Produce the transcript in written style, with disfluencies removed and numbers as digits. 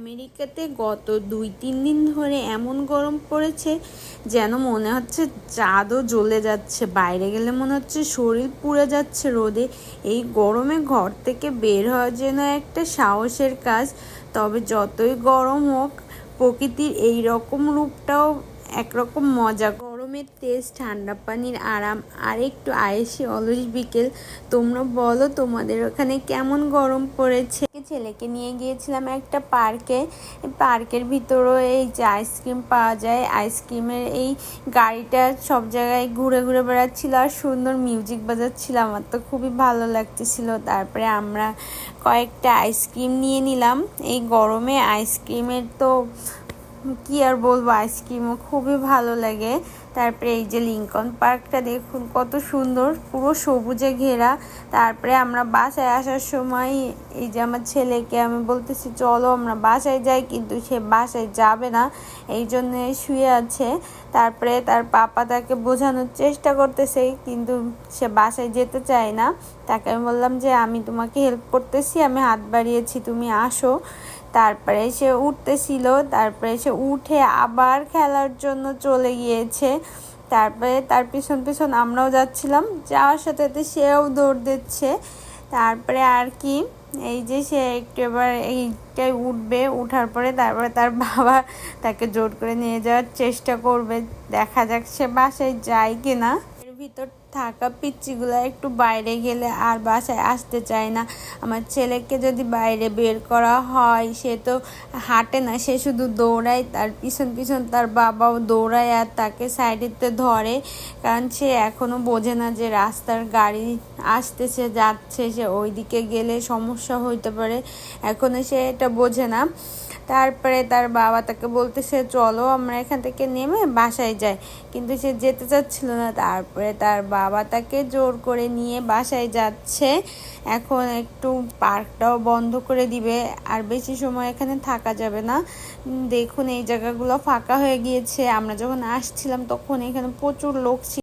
আমেরিকাতে গত 2-3 দিন ধরে এমন গরম পড়েছে যেন মনে হচ্ছে চাঁদও জ্বলে যাচ্ছে। বাইরে গেলে মনে হচ্ছে শরীর পুড়ে যাচ্ছে রোদে। এই গরমে ঘর থেকে বের হওয়া যেন একটা সাহসের কাজ। তবে যতই গরম হোক, প্রকৃতির এই রকম রূপটাও একরকম মজা। গরমের তেজ, ঠান্ডা পানির আরাম, আর একটু আয়েসি অলস বিকেল। তোমরা বলো তোমাদের ওখানে কেমন গরম পড়েছে। ছেলেকে নিয়ে গিয়েছিলাম একটা পার্কে। পার্কের ভিতরেও এই যে আইসক্রিম পাওয়া যায়, আইসক্রিমের এই গাড়িটা সব জায়গায় ঘুরে ঘুরে বেড়াচ্ছিল আর সুন্দর মিউজিক বাজাচ্ছিল। আমার তো খুবই ভালো লাগতেছিল। তারপরে আমরা কয়েকটা আইসক্রিম নিয়ে নিলাম। এই গরমে আইসক্রিমের তো কি আর বলবো, আইসক্রিমও খুবই ভালো লাগে। তারপরে এই যে লিংকন পার্কটা দেখুন কত সুন্দর, পুরো সবুজে ঘেরা। তারপরে আমরা বাসায় আসার সময় এই যে আমার ছেলেকে আমি বলতেছি চলো আমরা বাসায় যাই, কিন্তু সে বাসায় যাবে না, এই জন্য শুয়ে আছে। তারপরে তার পাপা তাকে বোঝানোর চেষ্টা করতেছে, কিন্তু সে বাসায় যেতে চায় না। তাকে আমি বললাম যে আমি তোমাকে হেল্প করতেছি, আমি হাত বাড়িয়েছি, তুমি আসো। তারপরে সে উঠতেছিল, তারপরে সে উঠে আবার খেলার জন্য চলে গিয়েছে। তারপরে তার পিছন পিছন আমরাও যাচ্ছিলাম, যাওয়ার সাথে সাথে সেও দৌড় দিচ্ছে। তারপরে আর কি, এই যে সে একটু এবার এইটাই উঠবে, উঠার পরে তারপরে তার বাবা তাকে জোর করে নিয়ে যাওয়ার চেষ্টা করবে। দেখা যাক সে বাসায় যায় কিনা। এর ভিতর থাকা পিচ্চিগুলো একটু বাইরে গেলে আর বাসায় আসতে চায় না। আমার ছেলেকে যদি বাইরে বের করা হয়, সে তো হাঁটে না, সে শুধু দৌড়ায়। তার পিছন পিছন তার বাবাও দৌড়ায় আর তাকে সাইডেতে ধরে, কারণ সে এখনও বোঝে না যে রাস্তার গাড়ি আসতেছে যাচ্ছে, সে ওই দিকে গেলে সমস্যা হইতে পারে, এখনও সে এটা বোঝে না। তারপরে তার বাবা তাকে বলতেছে চলো আমরা এখান থেকে নেমে বাসায় যাই, কিন্তু সে যেতে চাচ্ছিল না। তারপরে তার বাবা তাকে জোর করে নিয়ে বাসায় যাচ্ছে। এখন একটু পার্কটাও বন্ধ করে দিবে, আর বেশি সময় এখানে থাকা যাবে না। দেখুন এই জায়গাগুলো ফাঁকা হয়ে গিয়েছে। আমরা যখন আসছিলাম তখন এখানে প্রচুর লোক ছিল।